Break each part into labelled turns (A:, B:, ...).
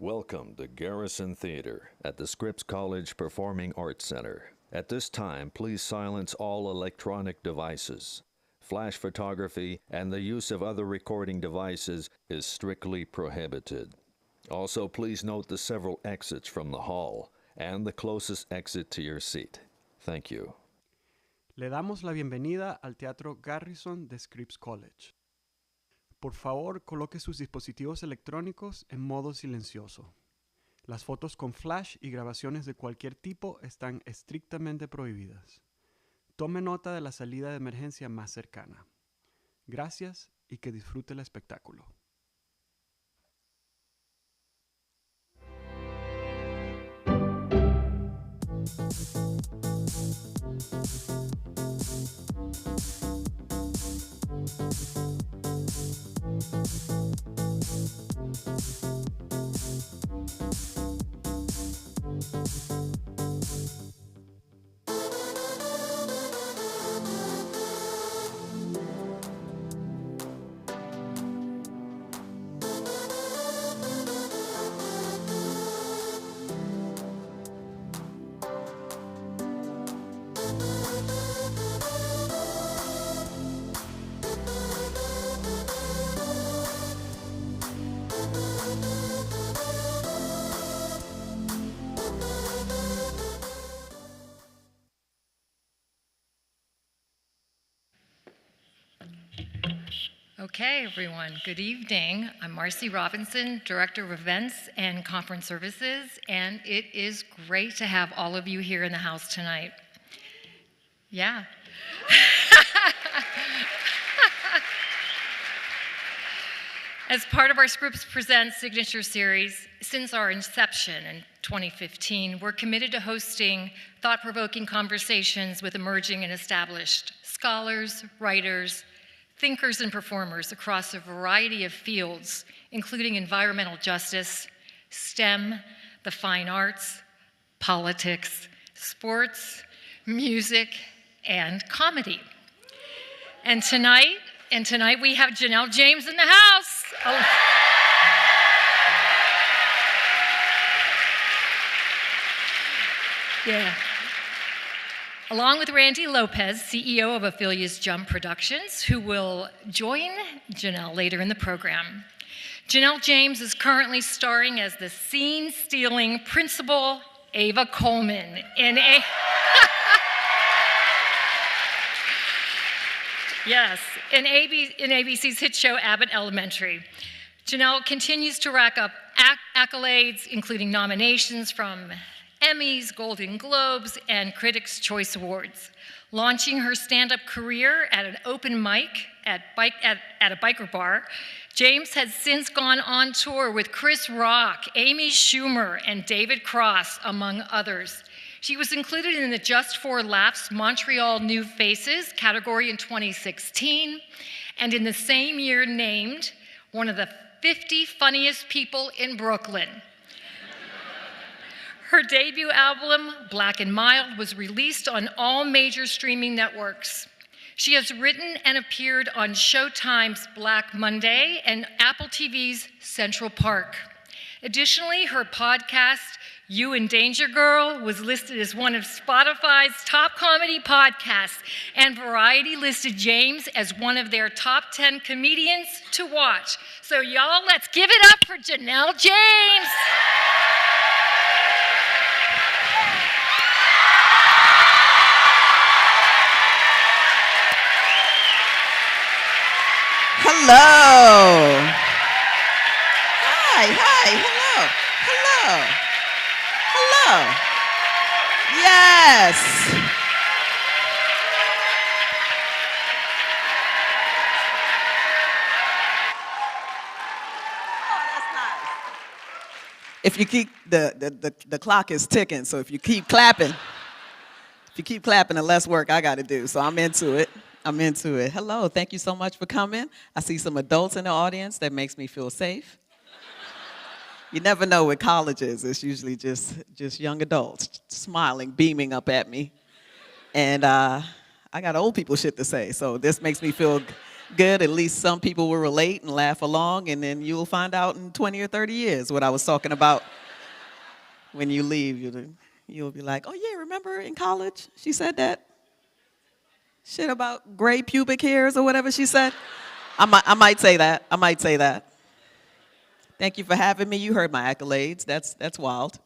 A: Welcome to Garrison Theater at the Scripps College Performing Arts Center. At this time, please silence all electronic devices. Flash photography and the use of other recording devices is strictly prohibited. Also, please note the several exits from the hall and the closest exit to your seat. Thank you.
B: Le damos la bienvenida al Teatro Garrison de Scripps College. Por favor, coloque sus dispositivos electrónicos en modo silencioso. Las fotos con flash y grabaciones de cualquier tipo están estrictamente prohibidas. Tome nota de la salida de emergencia más cercana. Gracias y que disfrute el espectáculo.
C: Okay, everyone, good evening. I'm Marcy Robinson, Director of Events and Conference Services, and it is great to have all of you here in the house tonight. Yeah. As part of our Scripps Presents signature series, since our inception in 2015, we're committed to hosting thought-provoking conversations with emerging and established scholars, writers, thinkers, and performers across a variety of fields, including environmental justice, STEM, the fine arts, politics, sports, music, and comedy. And tonight we have Janelle James in the house. Oh. Yeah. Along with Randy Lopez, CEO of Ophelia's Jump Productions, who will join Janelle later in the program. Janelle James is currently starring as the scene-stealing Principal Ava Coleman in ABC's hit show Abbott Elementary. Janelle continues to rack up accolades, including nominations from Emmys, Golden Globes, and Critics' Choice Awards. Launching her stand-up career at an open mic at a biker bar, James has since gone on tour with Chris Rock, Amy Schumer, and David Cross, among others. She was included in the Just for Laughs Montreal New Faces category in 2016, and in the same year named one of the 50 funniest people in Brooklyn. Her debut album, Black and Mild, was released on all major streaming networks. She has written and appeared on Showtime's Black Monday and Apple TV's Central Park. Additionally, her podcast, You and Danger Girl, was listed as one of Spotify's top comedy podcasts, and Variety listed James as one of their top 10 comedians to watch. So y'all, let's give it up for Janelle James.
D: Hello. Hi, hello. Yes. if you keep, the clock is ticking, so if you keep clapping, the less work I got to do. So I'm into it. Hello, thank you so much for coming. I see some adults in the audience. That makes me feel safe. You never know with colleges. It's usually just young adults smiling, beaming up at me. And I got old people shit to say, so this makes me feel good. At least some people will relate and laugh along, and then you'll find out in 20 or 30 years what I was talking about when you leave. You'll be like, oh yeah, remember in college she said that shit about gray pubic hairs or whatever she said? I might say that. Thank you for having me. You heard my accolades. That's wild.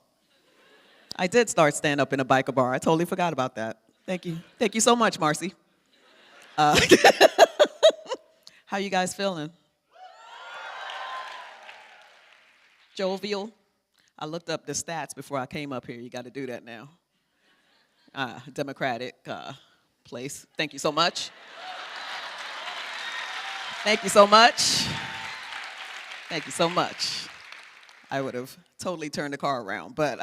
D: I did start stand up in a biker bar. I totally forgot about that. Thank you. Thank you so much, Marcy. How you guys feeling? Jovial? I looked up the stats before I came up here. You got to do that now. Democratic place. Thank you so much. Thank you so much. Thank you so much. I would have totally turned the car around, but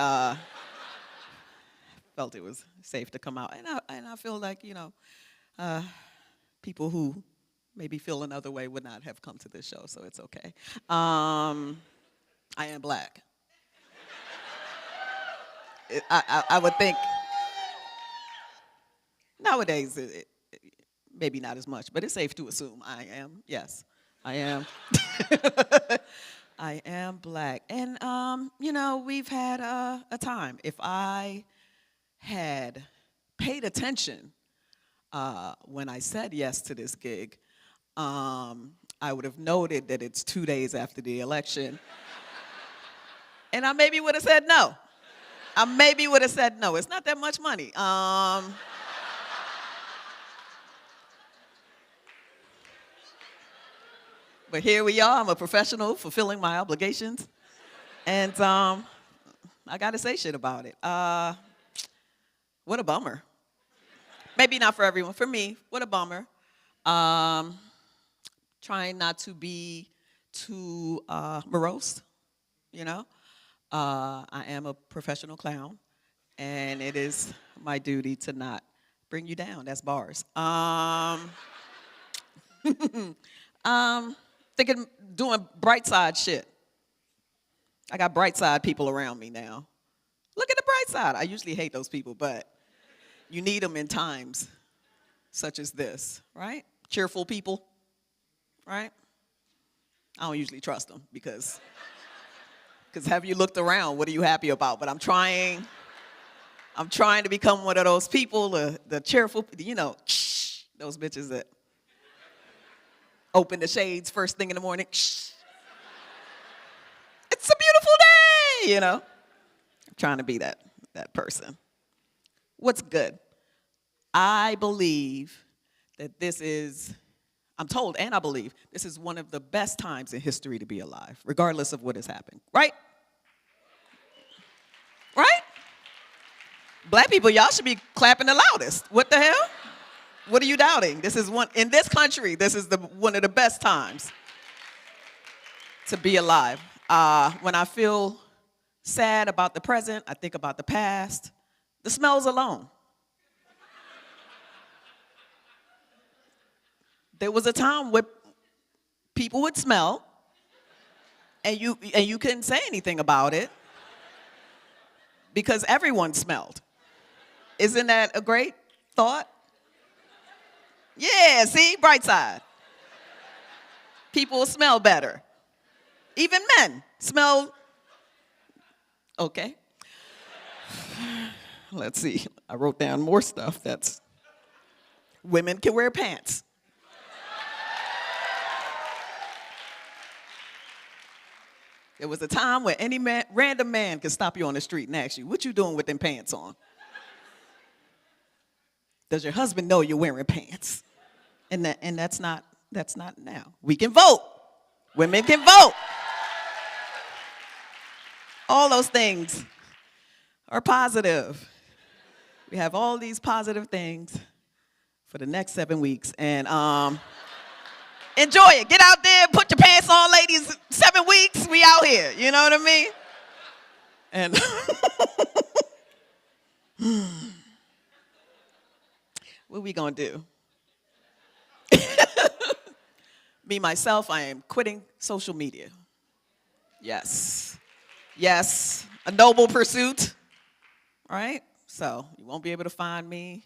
D: felt it was safe to come out. And I feel like, people who maybe feel another way would not have come to this show, so it's okay. I am black. I would think nowadays, maybe not as much, but it's safe to assume I am. Yes, I am. I am black. And, we've had a time. If I had paid attention when I said yes to this gig, I would have noted that it's 2 days after the election. And I maybe would have said no. It's not that much money. But here we are. I'm a professional fulfilling my obligations. And I got to say shit about it. What a bummer. Maybe not for everyone. For me, what a bummer. Trying not to be too morose, I am a professional clown, and it is my duty to not bring you down. That's bars. Thinking, doing bright side shit. I got bright side people around me now. Look at the bright side. I usually hate those people, but you need them in times such as this, right? Cheerful people, right? I don't usually trust them because have you looked around? What are you happy about? But I'm trying to become one of those people, the cheerful, those bitches that open the shades first thing in the morning. It's a beautiful day, I'm trying to be that person. What's good? I believe that I'm told and I believe this is one of the best times in history to be alive, regardless of what has happened, right? Right? Black people, y'all should be clapping the loudest. What the hell? What are you doubting? In this country, this is one of the best times to be alive. When I feel sad about the present, I think about the past. The smells alone. There was a time where people would smell, and you couldn't say anything about it because everyone smelled. Isn't that a great thought? Yeah, see, bright side. People smell better. Even men smell okay. Let's see. I wrote down more stuff. Women can wear pants. There was a time where any random man could stop you on the street and ask you, what you doing with them pants on? Does your husband know you're wearing pants? And that's not now. We can vote. Women can vote. All those things are positive. We have all these positive things for the next 7 weeks. And enjoy it. Get out there, put your pants on, ladies. 7 weeks, we out here. You know what I mean? And what we gonna do? Me, myself, I am quitting social media. Yes. Yes, a noble pursuit, right? So you won't be able to find me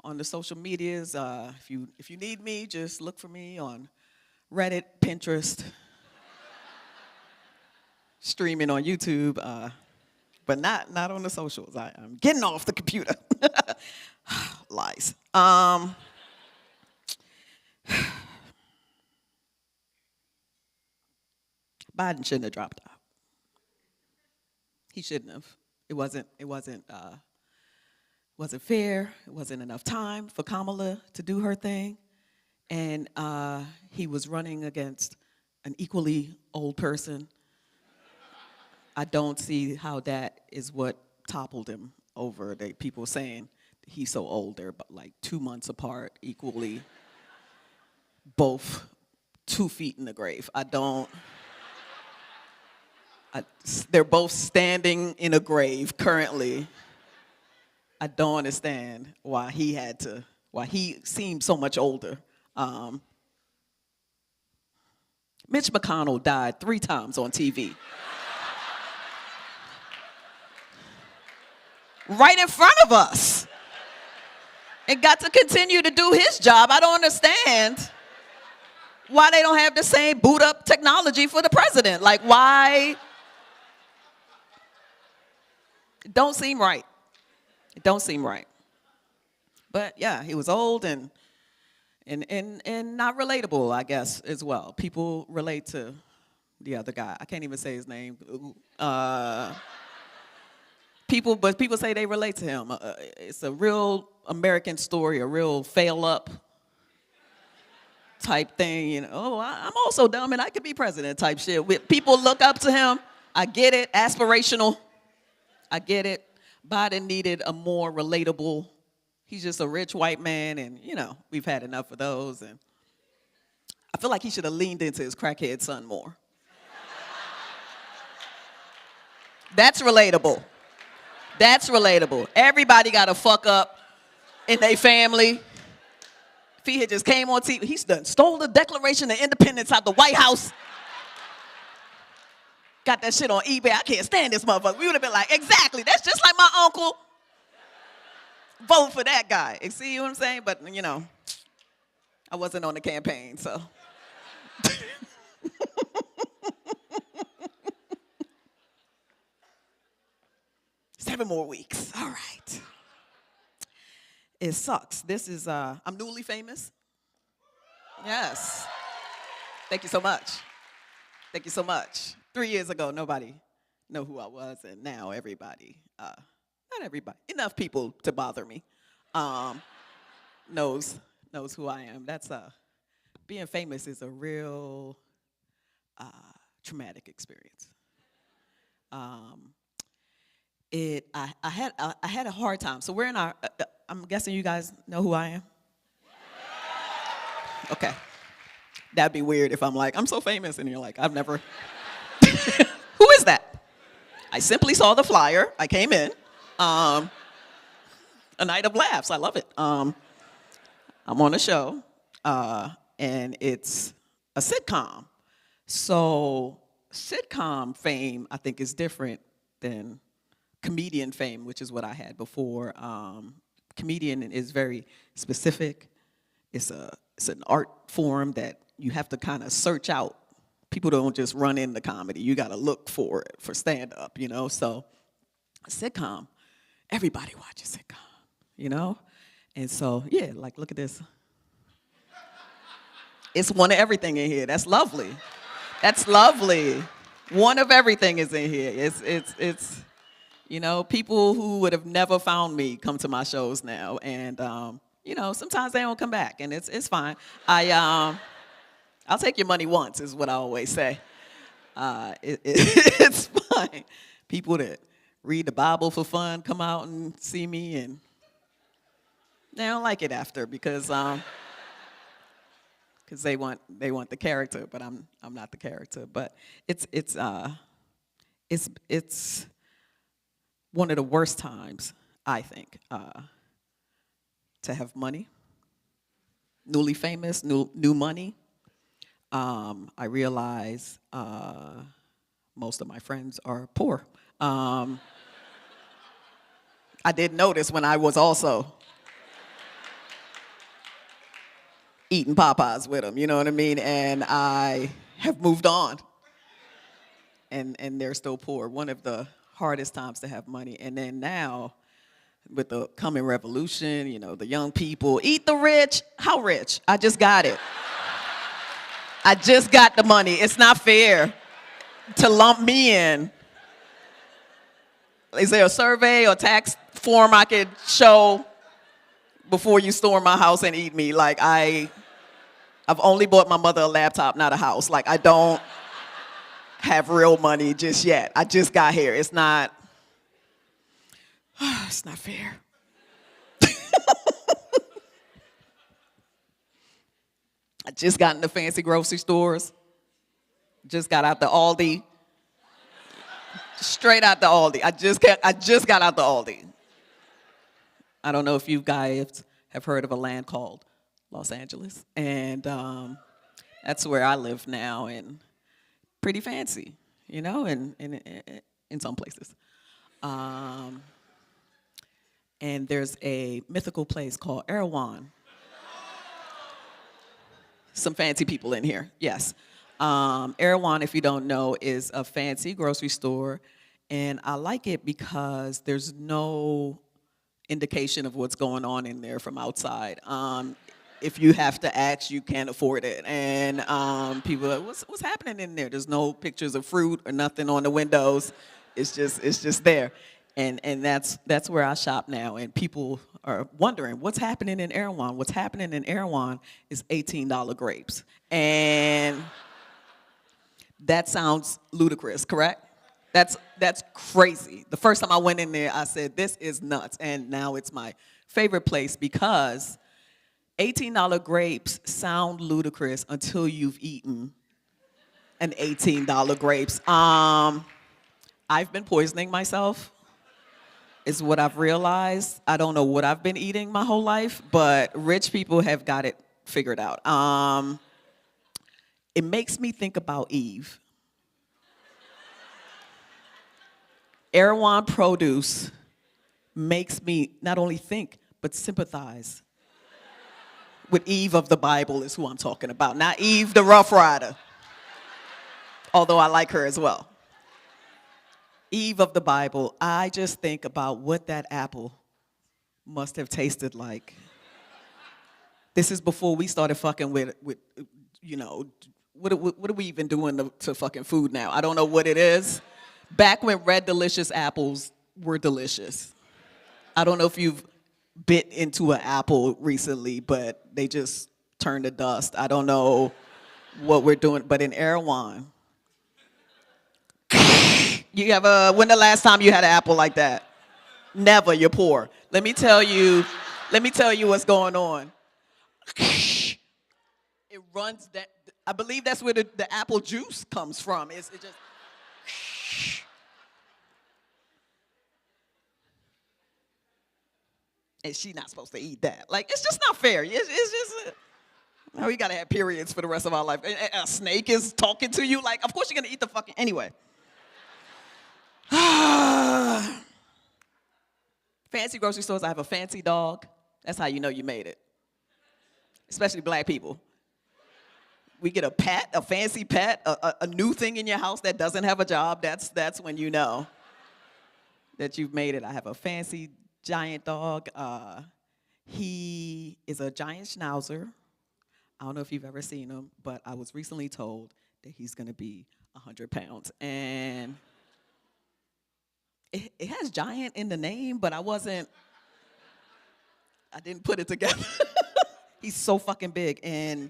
D: on the social medias. If you need me, just look for me on Reddit, Pinterest, streaming on YouTube, but not on the socials. I'm getting off the computer. Lies. Biden shouldn't have dropped out. He shouldn't have. It wasn't fair. It wasn't enough time for Kamala to do her thing, and he was running against an equally old person. I don't see how that is what toppled him over. People saying he's so old, they're like 2 months apart, equally, both 2 feet in the grave. They're both standing in a grave currently. I don't understand why he seemed so much older. Mitch McConnell died 3 times on TV. Right in front of us. And got to continue to do his job. I don't understand why they don't have the same boot up technology for the president. Like, why? It don't seem right. It don't seem right. But yeah, he was old and not relatable, I guess, as well. People relate to the other guy. I can't even say his name. People say they relate to him. It's a real American story, a real fail up type thing. You know, oh, I'm also dumb and I could be president type shit. People look up to him. I get it, aspirational. I get it. Biden needed a more relatable. He's just a rich white man, and you know we've had enough of those. And I feel like he should have leaned into his crackhead son more. That's relatable. That's relatable. Everybody got to fuck up in their family. If he had just came on TV, he's done stole the Declaration of Independence out the White House. Got that shit on eBay. I can't stand this motherfucker. We would have been like, exactly. That's just like my uncle. Vote for that guy. You see what I'm saying? But, you know, I wasn't on the campaign, so. 7 more weeks. All right. It sucks. This is, I'm newly famous. Yes. Thank you so much. Thank you so much. 3 years ago, nobody knew who I was, and now everybody, not everybody, enough people to bother me, knows who I am. That's being famous is a real traumatic experience. I had a hard time. So we're in our. I'm guessing you guys know who I am. Okay. That'd be weird if I'm like, I'm so famous, and you're like, I've never. Who is that? I simply saw the flyer. I came in. A night of laughs. I love it. I'm on a show, and it's a sitcom. So sitcom fame, I think, is different than comedian fame, which is what I had before. Comedian is very specific. It's an art form that you have to kind of search out. People don't just run into comedy. You got to look for it for stand-up, you know? So a sitcom, everybody watches sitcom, you know? And so, yeah, like, look at this. It's one of everything in here. That's lovely. That's lovely. One of everything is in here. It's you know, people who would have never found me come to my shows now. And, you know, sometimes they don't come back, and it's fine. I'll take your money once, is what I always say. It's fine. People that read the Bible for fun come out and see me, and they don't like it after because they want the character, but I'm not the character. But it's one of the worst times, I think, to have money, newly famous, new money. I realize most of my friends are poor. I did notice when I was also eating Popeyes with them, you know what I mean? And I have moved on. And they're still poor. One of the hardest times to have money. And then now, with the coming revolution, you know, the young people, eat the rich. How rich? I just got it. I just got the money. It's not fair to lump me in. Is there a survey or tax form I could show before you storm my house and eat me? Like, I've only bought my mother a laptop, not a house. Like, I don't have real money just yet. I just got here. It's not fair. I just got into fancy grocery stores. Just got out the Aldi. Straight out the Aldi. I just got out the Aldi. I don't know if you guys have heard of a land called Los Angeles. And that's where I live now, and pretty fancy, you know, in some places. And there's a mythical place called Erewhon. Some fancy people in here, yes. Erewhon, if you don't know, is a fancy grocery store, and I like it because there's no indication of what's going on in there from outside. If you have to ask, you can't afford it, and people are like, what's happening in there? There's no pictures of fruit or nothing on the windows. It's just there, and that's where I shop now, and people are wondering what's happening in Erewhon. What's happening in Erewhon is $18 grapes, and that sounds ludicrous, correct? That's crazy. The first time I went in there, I said, this is nuts. And now it's my favorite place because $18 grapes sound ludicrous until you've eaten an $18 grapes. I've been poisoning myself, is what I've realized. I don't know what I've been eating my whole life, but rich people have got it figured out. It makes me think about Eve. Erewhon produce makes me not only think, but sympathize with Eve of the Bible is who I'm talking about, not Eve the Rough Rider, although I like her as well. Eve of the Bible, I just think about what that apple must have tasted like. This is before we started fucking with you know, what are we even doing to fucking food now? I don't know what it is. Back when red delicious apples were delicious. I don't know if you've bit into an apple recently, but they just turned to dust. I don't know what we're doing, but in Erewhon, when the last time you had an apple like that? Never, you're poor. Let me tell you what's going on. It runs that, I believe that's where the apple juice comes from. It just, and she's not supposed to eat that. Like, it's just not fair. It's just, now we gotta have periods for the rest of our life. A snake is talking to you. Like, of course you're gonna eat the fucking, anyway. Fancy grocery stores, I have a fancy dog. That's how you know you made it. Especially black people. We get a pet, a fancy pet, a new thing in your house that doesn't have a job. That's when you know that you've made it. I have a fancy giant dog. He is a giant schnauzer. I don't know if you've ever seen him, but I was recently told that he's gonna be 100 pounds. And it has giant in the name, but I didn't put it together. He's so fucking big, and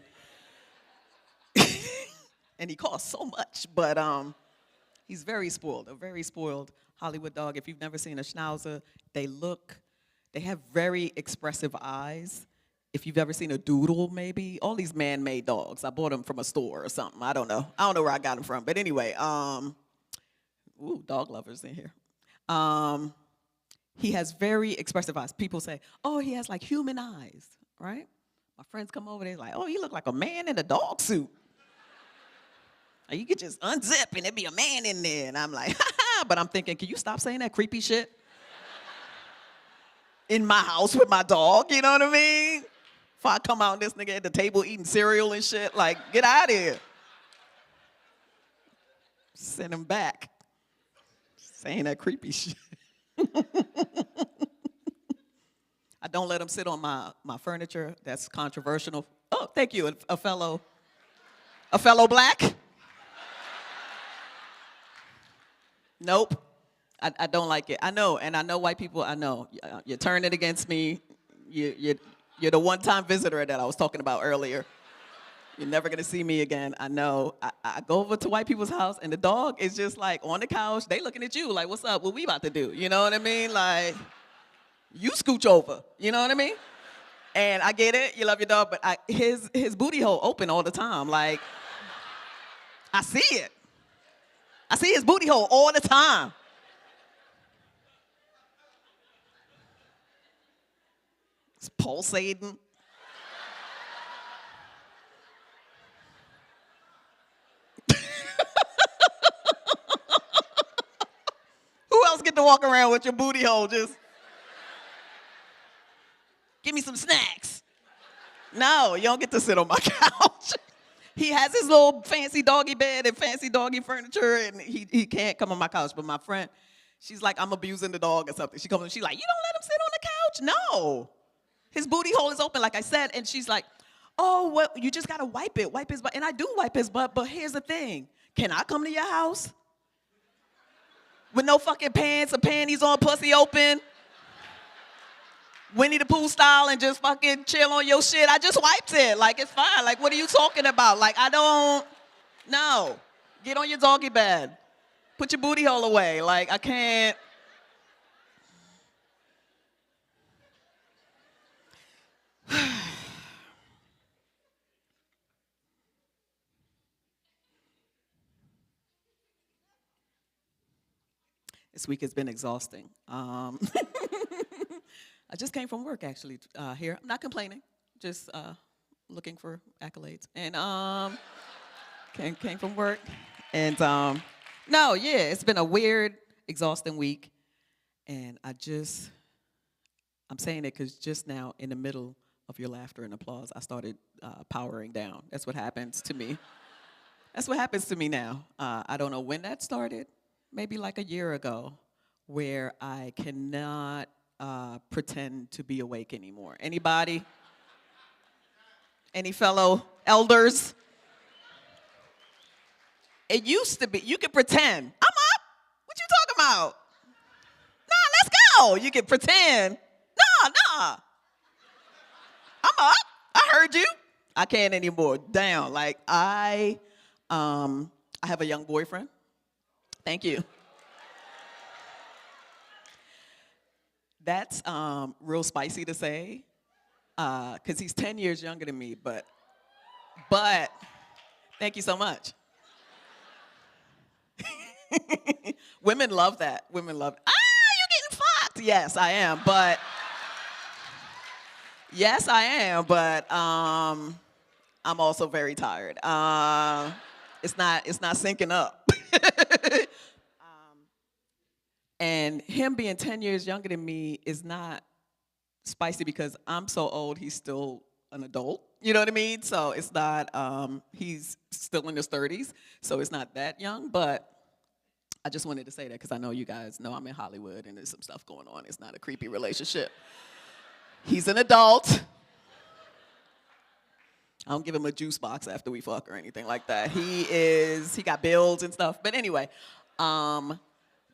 D: and he costs so much, but he's very spoiled, a very spoiled Hollywood dog. If you've never seen a schnauzer, they have very expressive eyes. If you've ever seen a doodle, maybe, all these man-made dogs. I bought them from a store or something. I don't know where I got them from, but anyway, ooh, dog lovers in here. he has very expressive eyes. People say, oh, he has like human eyes, right? My friends come over, they're like, oh, you look like a man in a dog suit. Like, you could just unzip and there'd be a man in there. And I'm like, ha ha, but I'm thinking, can you stop saying that creepy shit? In my house with my dog, you know what I mean? If I come out and this nigga at the table eating cereal and shit, like, get out of here. Send him back. Saying that creepy shit. I don't let him sit on my furniture. That's controversial. Oh, thank you, a fellow black. Nope, I don't like it. I know, and I know white people. I know you're turning against me. You're the one-time visitor that I was talking about earlier. You're never gonna see me again. I know. I go over to white people's house, and the dog is just like on the couch. They looking at you like, "What's up? What we about to do?" You know what I mean? Like, you scooch over. You know what I mean? And I get it. You love your dog, but his booty hole open all the time. Like, I see it. I see his booty hole all the time. It's pulsating. Who else get to walk around with your booty hole just? Give me some snacks. No, you don't get to sit on my couch. He has his little fancy doggy bed and fancy doggy furniture, and he can't come on my couch. But my friend, she's like, I'm abusing the dog or something. She comes and she's like, you don't let him sit on the couch? No. His booty hole is open, like I said, and she's like, oh, well, you just gotta wipe his butt. And I do wipe his butt, but here's the thing. Can I come to your house with no fucking pants or panties on, pussy open? Winnie the Pooh style and just fucking chill on your shit. I just wiped it. Like, it's fine. Like, what are you talking about? Like, I don't, no. Get on your doggy bed. Put your booty hole away. Like, I can't. This week has been exhausting. I just came from work, actually, here. I'm not complaining, just looking for accolades. And came from work. And no, yeah, it's been a weird, exhausting week. And I'm saying it because just now, in the middle of your laughter and applause, I started powering down. That's what happens to me. That's what happens to me now. I don't know when that started, maybe like a year ago, where I cannot pretend to be awake anymore. Anybody? Any fellow elders? It used to be, you could pretend. I'm up. What you talking about? Nah, let's go. You can pretend. Nah. I'm up. I heard you. I can't anymore. Down. Like, I have a young boyfriend. Thank you. That's real spicy to say, because he's 10 years younger than me, but thank you so much. Women love that. Women love, you're getting fucked. Yes, I am, but I'm also very tired. It's not syncing up. And him being 10 years younger than me is not spicy because I'm so old, he's still an adult. You know what I mean? So it's not, he's still in his 30s, so it's not that young. But I just wanted to say that because I know you guys know I'm in Hollywood and there's some stuff going on. It's not a creepy relationship. He's an adult. I don't give him a juice box after we fuck or anything like that. He got bills and stuff. But anyway,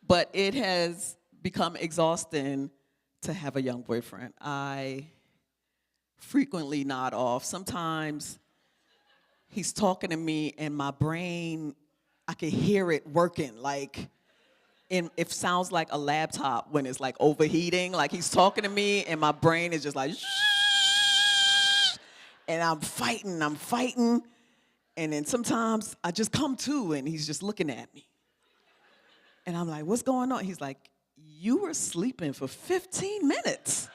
D: but it has become exhausting to have a young boyfriend. I frequently nod off. Sometimes he's talking to me and my brain, I can hear it working. Like, it sounds like a laptop when it's like overheating. Like he's talking to me and my brain is just like, shh, and I'm fighting. And then sometimes I just come to and he's just looking at me. And I'm like, what's going on? He's like, you were sleeping for 15 minutes.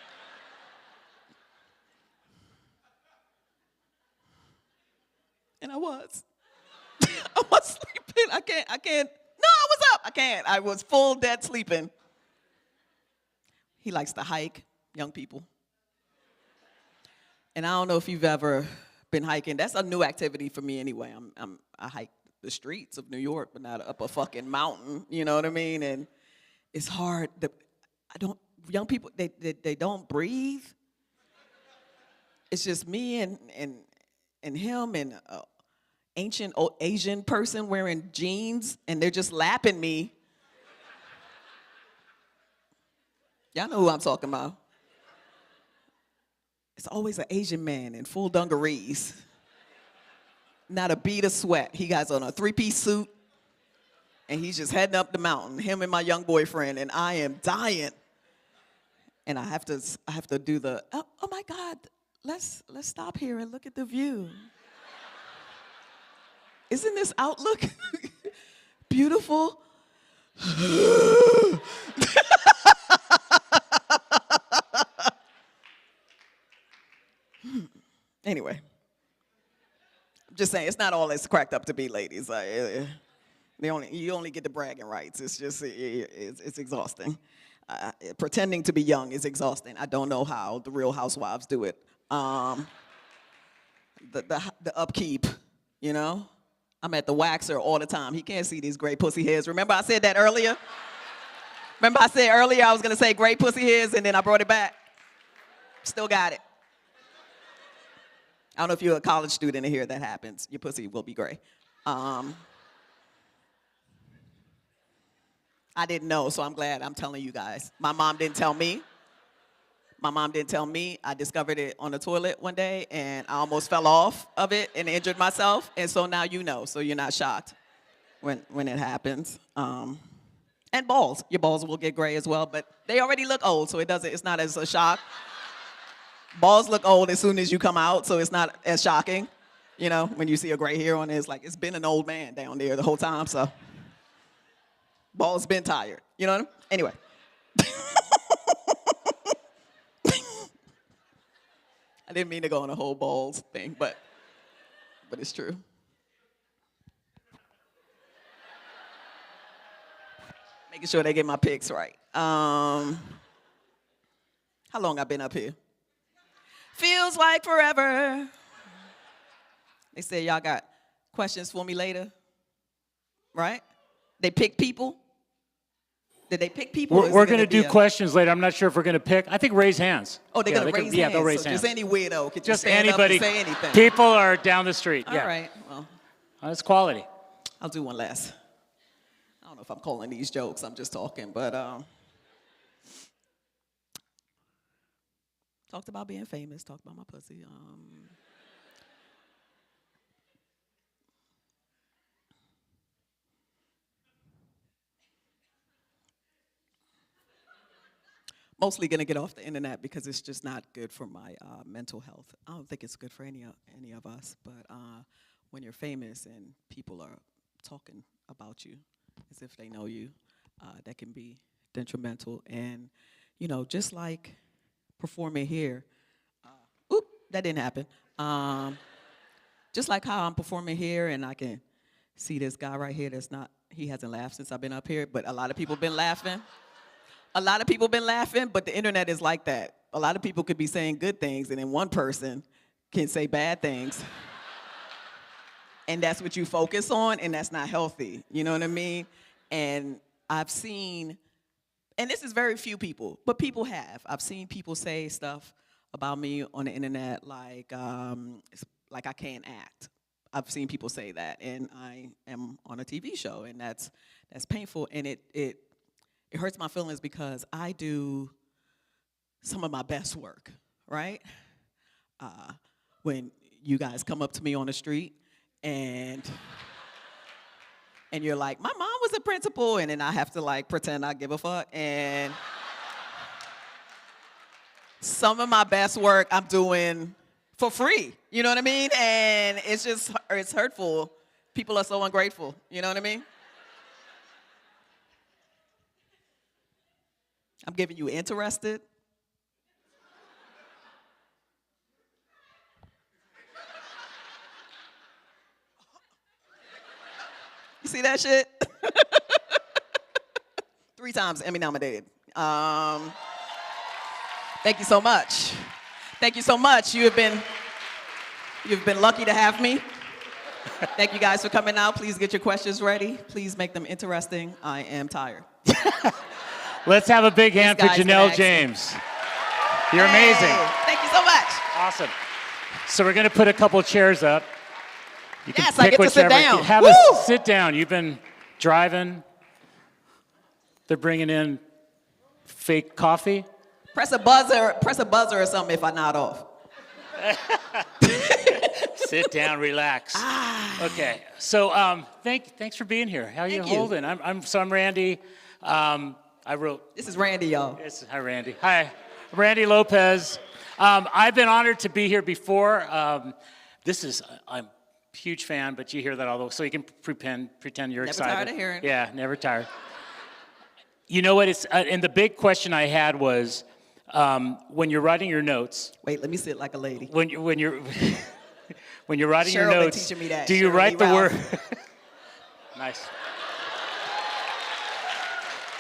D: And I was. I was sleeping. I can't. No, I was up. I can't. I was full dead sleeping. He likes to hike, young people. And I don't know if you've ever been hiking. That's a new activity for me anyway. I hike the streets of New York, but not up a fucking mountain. You know what I mean? And it's hard. Young people, they don't breathe. It's just me and him and an ancient Asian person wearing jeans, and they're just lapping me. Y'all know who I'm talking about. It's always an Asian man in full dungarees. Not a bead of sweat. He got on a 3-piece suit, and he's just heading up the mountain, him and my young boyfriend, and I am dying. And I have to do the, oh my God, let's stop here and look at the view. Isn't this outlook beautiful? Anyway, I'm just saying, it's not all it's cracked up to be, ladies. You only get the bragging rights. It's just, it's exhausting. Pretending to be young is exhausting. I don't know how the Real Housewives do it. The upkeep, you know? I'm at the waxer all the time. He can't see these great pussy hairs. Remember I said that earlier? Remember I said earlier I was going to say great pussy hairs, and then I brought it back? Still got it. I don't know if you're a college student in here that happens. Your pussy will be gray. I didn't know, so I'm glad I'm telling you guys. My mom didn't tell me. I discovered it on the toilet one day, and I almost fell off of it and injured myself. And so now you know, so you're not shocked when it happens. And balls. Your balls will get gray as well, but they already look old, so it's not as a shock. Balls look old as soon as you come out, so it's not as shocking. You know, when you see a gray hair on it, it's like it's been an old man down there the whole time, so. Balls been tired. You know what I mean? Anyway. I didn't mean to go on a whole balls thing, but it's true. Making sure they get my picks right. How long I been up here? Feels like forever. They said y'all got questions for me later, right? They pick people? Did they pick people?
E: We're going to do questions later. I'm not sure if we're going to pick. I think raise hands.
D: Oh, they're going to raise hands?
E: Yeah, they'll raise
D: so
E: hands.
D: Just any weirdo could
E: just
D: stand
E: anybody.
D: up and say anything.
E: People are down the street.
D: All right. Well,
E: that's quality.
D: I'll do one last. I don't know if I'm calling these jokes. I'm just talking. But talked about being famous. Talked about my pussy. Mostly gonna get off the internet because it's just not good for my mental health. I don't think it's good for any of us. But when you're famous and people are talking about you as if they know you, that can be detrimental. And you know, just like performing here, that didn't happen. Just like how I'm performing here, and I can see this guy right here. He hasn't laughed since I've been up here, but a lot of people been laughing. But the internet is like that. A lot of people could be saying good things, and then one person can say bad things. And that's what you focus on, and that's not healthy. You know what I mean? And I've seen, and this is very few people, but people have. I've seen people say stuff about me on the internet like I can't act. I've seen people say that, and I am on a TV show, and that's painful, and it hurts my feelings because I do some of my best work, right? When you guys come up to me on the street and you're like, my mom was a principal, and then I have to like pretend I give a fuck. And some of my best work I'm doing for free, you know what I mean? And it's hurtful. People are so ungrateful, you know what I mean? I'm giving you interested. You see that shit? 3 times Emmy nominated. Thank you so much. Thank you so much. You've been lucky to have me. Thank you guys for coming out. Please get your questions ready. Please make them interesting. I am tired.
E: Let's have a big hand for
D: guy's
E: Janelle
D: gonna
E: James. You're amazing.
D: Thank you so much.
E: Awesome. So we're going to put a couple chairs up. You can
D: Yes, I
E: pick
D: get to sit
E: whichever-
D: down.
E: Have
D: Woo!
E: a sit down. You've been driving. They're bringing in fake coffee.
D: Press a buzzer or something if I nod off.
E: Sit down, relax. Okay. So thanks for being here. How are you
D: Thank you.
E: holding? I'm Randy. I wrote.
D: This is Randy, y'all.
E: Hi, Randy. Hi, Randy Lopez. I've been honored to be here before. I'm a huge fan, but you hear that all the way, so you can pretend you're
D: Never
E: excited.
D: tired of hearing.
E: Yeah, never tired. You know what? It's and the big question I had was when you're writing your notes.
D: Wait, let me sit like a lady.
E: When you're when you're writing
D: Cheryl
E: your
D: been
E: notes,
D: teaching me that.
E: do you
D: Cheryl
E: write
D: Lee
E: the
D: Ralph.
E: word? Nice.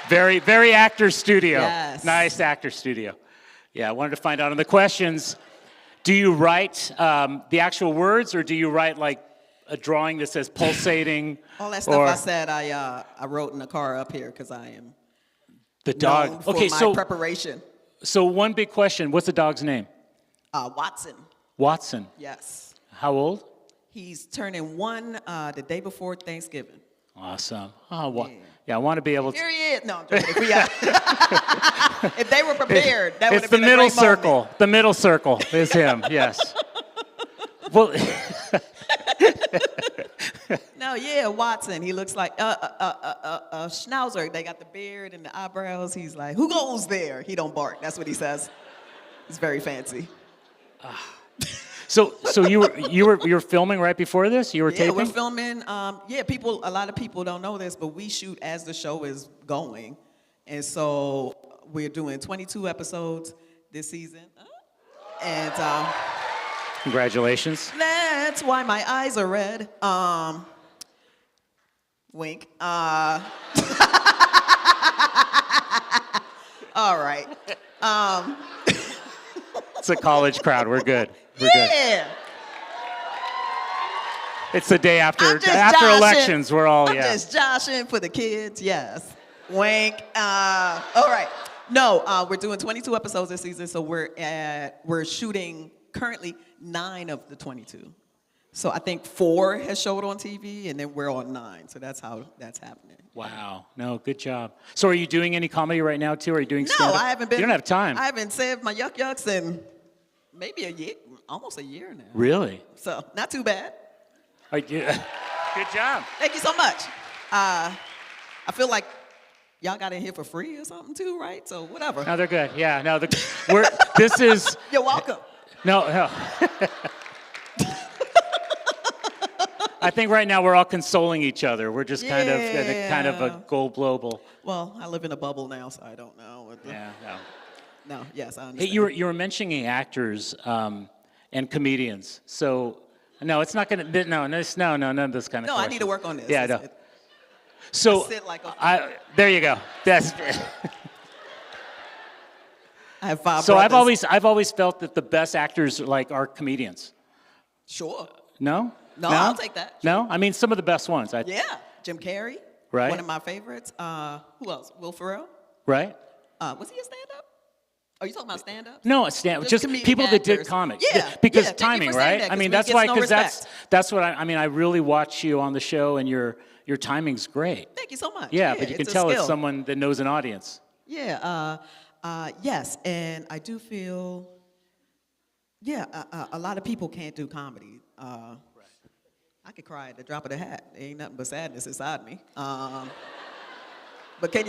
E: Very, very actor studio.
D: Yes.
E: Nice actor studio. Yeah, I wanted to find out on the questions. Do you write the actual words, or do you write like a drawing that says pulsating?
D: All that stuff I said, I wrote in the car up here because I am
E: The
D: known
E: dog.
D: for
E: Okay,
D: my preparation.
E: so one big question. What's the dog's name?
D: Watson,
E: Watson.
D: yes.
E: How old?
D: He's turning 1 the day before Thanksgiving.
E: Awesome. Oh, yeah, I want to be able to.
D: Here he is. No, I'm joking. If they were prepared, that would
E: It's
D: have
E: the
D: been a
E: middle
D: great moment.
E: circle. The middle circle is him. Yes. Well,
D: No, yeah, Watson. He looks like a schnauzer. They got the beard and the eyebrows. He's like, who goes there? He don't bark. That's what he says. He's very fancy.
E: so you were filming right before this? You were
D: Yeah,
E: taping?
D: we're filming. A lot of people don't know this, but we shoot as the show is going. And so we're doing 22 episodes this season. And
E: Congratulations.
D: that's why my eyes are red. Wink. All right.
E: It's a college crowd. We're good. We're good.
D: Yeah.
E: It's the day after
D: I'm just
E: after
D: joshing.
E: elections. We're all
D: I'm
E: yeah.
D: just joshing for the kids, yes. Wink. All right. No, we're doing 22 episodes this season, so we're shooting currently 9 of the 22. So I think 4 has showed on TV, and then we're on 9. So that's how that's happening.
E: Wow. No, good job. So are you doing any comedy right now too? Are you doing
D: No,
E: stand-up?
D: I haven't been.
E: You don't have time.
D: I haven't saved my yucks in maybe a year, almost a year now.
E: Really?
D: So not too bad.
E: Are you, good job.
D: Thank you so much. I feel like y'all got in here for free or something too, right? So whatever.
E: No, they're good. Yeah. No, this is
D: You're welcome.
E: no. I think right now we're all consoling each other. We're just kind of a global.
D: Well, I live in a bubble now, so I don't know.
E: Yeah. No.
D: No, yes, I
E: Hey,
D: understand.
E: you were mentioning actors and comedians. So no, it's not gonna. No, none of this kind of.
D: No, I
E: question.
D: need to work on this.
E: Yeah,
D: It's-
E: no. So
D: I sit like a-
E: there you go. That's.
D: I have 5
E: So
D: brothers.
E: I've always felt that the best actors are comedians.
D: Sure.
E: No?
D: No, I'll take that.
E: No? I mean some of the best ones.
D: Yeah, Jim Carrey.
E: Right.
D: One of my favorites. Who else? Will Ferrell.
E: Right?
D: Was he a stand-up? Are you talking about stand-up?
E: No, just
D: comedic
E: people that did
D: actors.
E: comics.
D: Yeah,
E: Because
D: yeah, thank you
E: timing,
D: for saying
E: right?
D: that,
E: I mean
D: 'cause
E: that's
D: we
E: why
D: get no
E: because
D: respect.
E: that's what I mean I really watch you on the show and your timing's great.
D: Thank you so much.
E: Yeah, but you can
D: it's a
E: tell it's
D: skill.
E: someone that knows an audience.
D: Yeah, yes, and I do feel, a lot of people can't do comedy. I could cry at the drop of the hat. There ain't nothing but sadness inside me. But can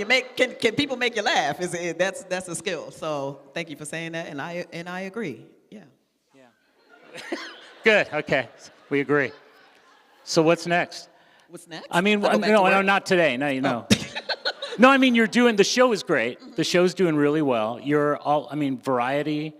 D: people make you laugh? That's a skill. So thank you for saying that, and I agree. Yeah.
E: Good. Okay. We agree. So what's next?
D: What's next?
E: I mean,
D: I'll go back to
E: no,
D: work.
E: not today. No, you know. No, I mean, the show is great. The show's doing really well. Variety.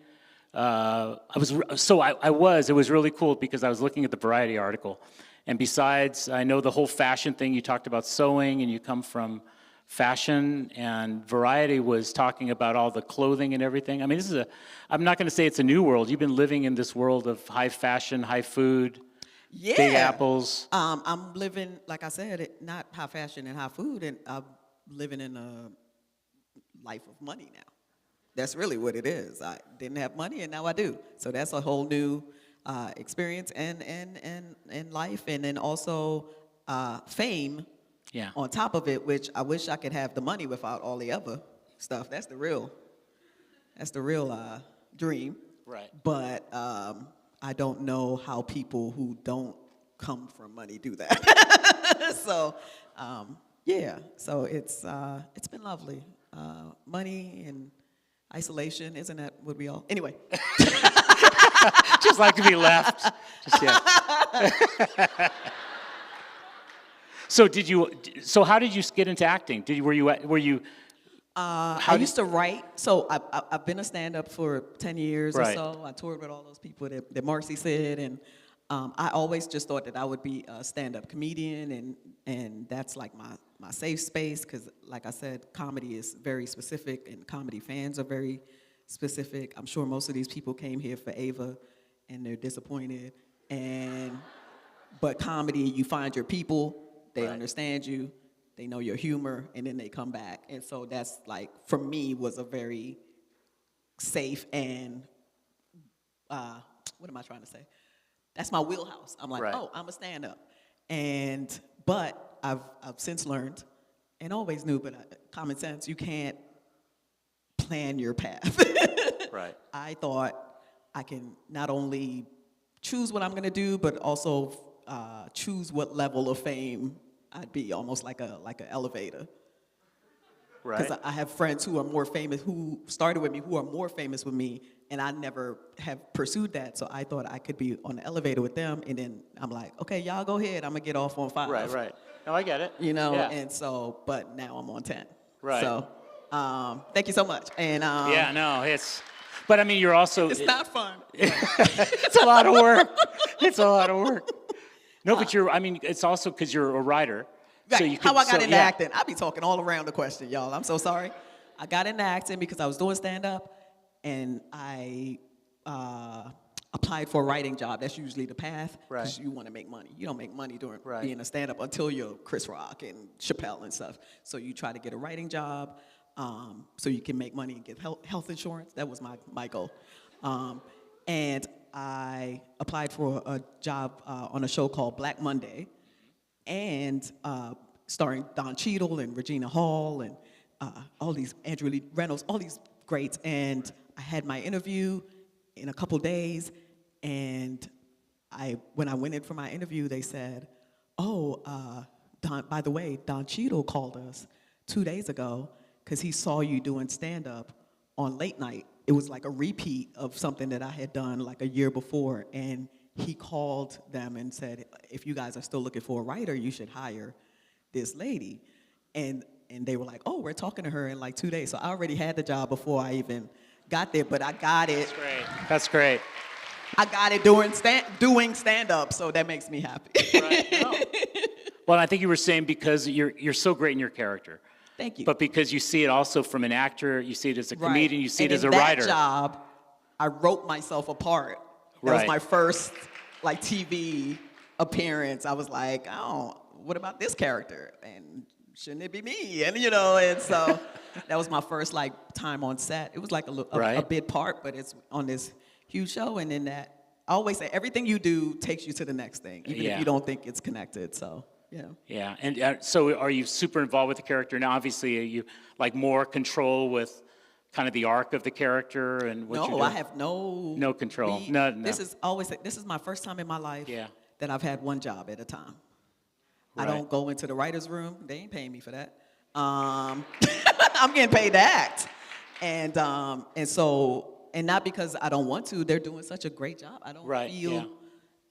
E: It was really cool because I was looking at the Variety article. And besides, I know the whole fashion thing, you talked about sewing and you come from fashion, and Variety was talking about all the clothing and everything. I mean, I'm not going to say it's a new world. You've been living in this world of high fashion, high food, big apples.
D: I'm living, like I said, not high fashion and high food, and I'm living in a life of money now. That's really what it is. I didn't have money, and now I do. So that's a whole new experience and life, and then also fame.
E: Yeah.
D: On top of it, which I wish I could have the money without all the other stuff. That's the real dream.
E: Right.
D: But I don't know how people who don't come from money do that. So so it's been lovely. Money and isolation, isn't that what we all? Anyway.
E: Just like to be left. Yeah. So how did you get into acting?
D: I used to write. So I've been a stand-up for 10 years or so. I toured with all those people that Marcy said, and I always just thought that I would be a stand-up comedian, and that's like my safe space, because like I said, comedy is very specific, and comedy fans are very specific. I'm sure most of these people came here for Ava, and they're disappointed. But comedy, you find your people. They understand you, they know your humor, and then they come back. And so that's like, for me, was a very safe and, what am I trying to say? That's my wheelhouse. I'm like, oh, I'm a stand-up. But I've since learned, and always knew, but common sense, you can't plan your path.
E: Right.
D: I thought I can not only choose what I'm gonna do, but also choose what level of fame I'd be, almost like an elevator.
E: Right.
D: Because I have friends who are more famous, who started with me, who are more famous with me, and I never have pursued that. So I thought I could be on the elevator with them, and then I'm like, okay, y'all go ahead, I'm gonna get off on 5.
E: Right. No, I get it.
D: And so, but now I'm on 10.
E: Right.
D: So, thank you so much. And
E: but I mean, you're also.
D: It's not fun.
E: It's a lot of work. It's a lot of work. No, but it's also because you're a writer.
D: Right.
E: So you
D: How I got into acting. I be talking all around the question, y'all. I'm so sorry. I got into acting because I was doing stand-up, and I applied for a writing job. That's usually the path, because you want to make money. You don't make money during being a stand-up until you're Chris Rock and Chappelle and stuff. So you try to get a writing job so you can make money and get health insurance. That was my goal. And I applied for a job on a show called Black Monday, and starring Don Cheadle and Regina Hall and all these, Andrew Lee Reynolds, all these greats. And I had my interview in a couple days, and when I went in for my interview, they said, by the way, Don Cheadle called us 2 days ago because he saw you doing stand-up on late night. It was like a repeat of something that I had done like a year before, and he called them and said, if you guys are still looking for a writer, you should hire this lady. And they were like, oh, we're talking to her in like 2 days. So I already had the job before I even got there, but I got it.
E: That's great.
D: I got it doing stand-up, so that makes me happy.
E: Right. No. Well, I think you were saying because you're so great in your character.
D: Thank you.
E: But because you see it also from an actor, you see it as a comedian, you see it as a writer.
D: In that job, I wrote myself a part. That was my first like TV appearance. I was like, oh, what about this character? And shouldn't it be me? And and so that was my first like time on set. It was like a bit part, but it's on this huge show. And in that, I always say everything you do takes you to the next thing, even if you don't think it's connected. So. Yeah. Yeah,
E: and so are you super involved with the character now? Obviously, are you like more control with kind of the arc of the character and what you do?
D: No, I have no
E: control. No.
D: This is my first time in my life that I've had one job at a time.
E: Right.
D: I don't go into the writer's room. They ain't paying me for that. I'm getting paid to act, and not because I don't want to. They're doing such a great job. I don't feel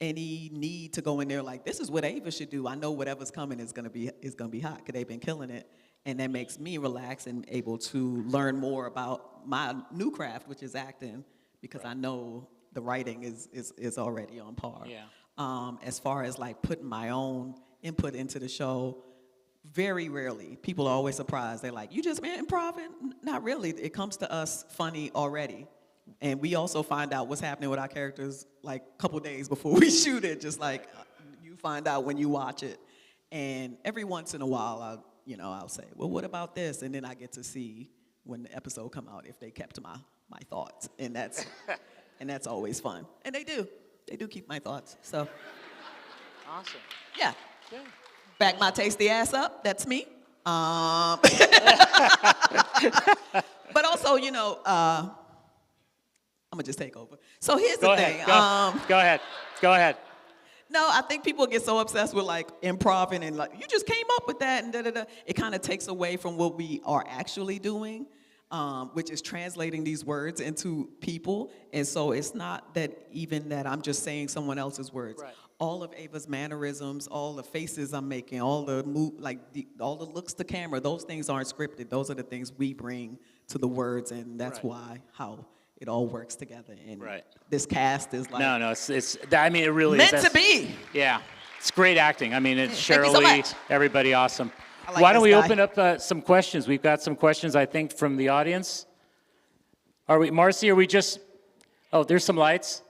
D: any need to go in there like, this is what Ava should do. I know whatever's coming is gonna be hot, because they've been killing it. And that makes me relax and able to learn more about my new craft, which is acting, because I know the writing is already on par.
E: Yeah.
D: As far as like putting my own input into the show, very rarely. People are always surprised. They're like, you just been improv? Not really. It comes to us funny already. And we also find out what's happening with our characters like a couple days before we shoot it, just like you find out when you watch it. And every once in a while, I'll say, well, what about this? And then I get to see when the episode come out if they kept my thoughts. And that's always fun. And they do. They do keep my thoughts. So.
E: Awesome.
D: Yeah.
E: Good.
D: Back my tasty ass up. That's me. But also, I'm gonna just take over. So here's the thing.
E: Go ahead.
D: No, I think people get so obsessed with like improv and like you just came up with that and da. It kind of takes away from what we are actually doing, which is translating these words into people. And so it's not that even that I'm just saying someone else's words.
E: Right.
D: All of Ava's mannerisms, all the faces I'm making, all the all the looks to camera, those things aren't scripted. Those are the things we bring to the words, and that's how it all works together. And this cast is like
E: no, it's. I mean, it really
D: meant
E: is.
D: to be.
E: Yeah, it's great acting. I mean, it's
D: Thank you
E: Cheryl
D: so
E: Lee,
D: much.
E: everybody awesome.
D: Like
E: Why don't we
D: this guy.
E: open up some questions? We've got some questions, I think, from the audience. Are we, Marcy? Are we just? Oh, there's some lights.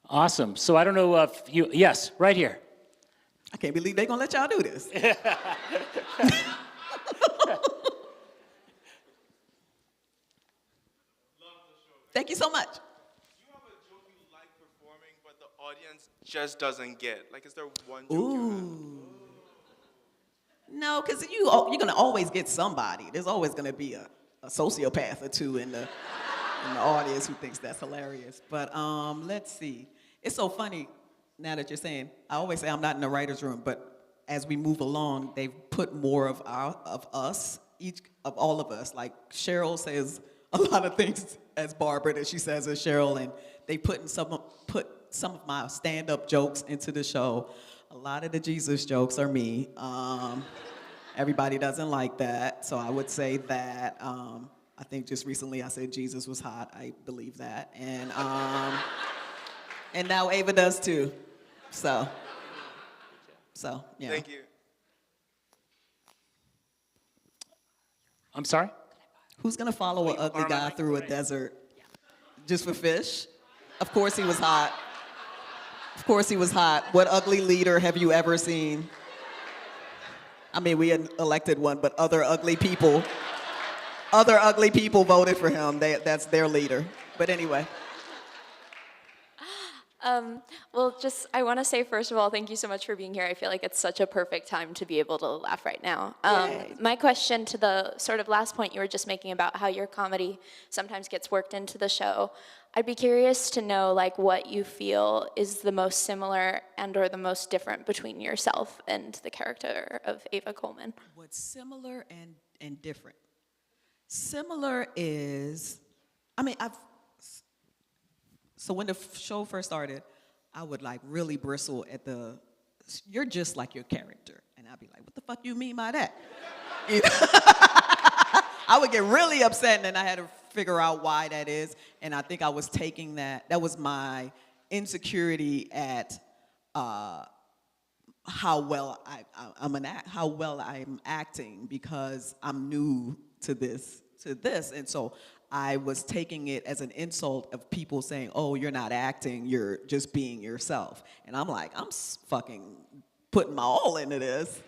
E: Awesome. So I don't know if you. Yes, right here.
D: I can't believe they're gonna let y'all do this. Thank you so much.
F: You have a joke you like performing, but the audience just doesn't get? Like, is there one joke you have?
D: No, because you're gonna always get somebody. There's always gonna be a sociopath or two in the audience who thinks that's hilarious. But let's see. It's so funny now that you're saying. I always say I'm not in the writer's room, but as we move along, they've put more of us, each of all of us. Like Cheryl says a lot of things as Barbara that she says as Cheryl, and they put some of my stand-up jokes into the show. A lot of the Jesus jokes are me. Everybody doesn't like that, so I would say that. I think just recently I said Jesus was hot. I believe that, and now Ava does too. So yeah.
F: Thank you.
E: I'm sorry?
D: Who's gonna follow an ugly guy through a desert just for fish? Of course he was hot. Of course he was hot. What ugly leader have you ever seen? I mean, we had elected one, but other ugly people voted for him. That's their leader. But anyway.
G: I want to say, first of all, thank you so much for being here. I feel like it's such a perfect time to be able to laugh right now. My question to the sort of last point you were just making about how your comedy sometimes gets worked into the show, I'd be curious to know, like, what you feel is the most similar and or the most different between yourself and the character of Ava Coleman.
D: What's similar and different? Similar is, so when the show first started, I would like really bristle at you're just like your character. And I'd be like, what the fuck you mean by that? You know? I would get really upset, and then I had to figure out why that is. And I think I was taking that was my insecurity at how well I'm acting, because I'm new to this. And so I was taking it as an insult of people saying, oh, you're not acting, you're just being yourself. And I'm like, I'm fucking putting my all into this.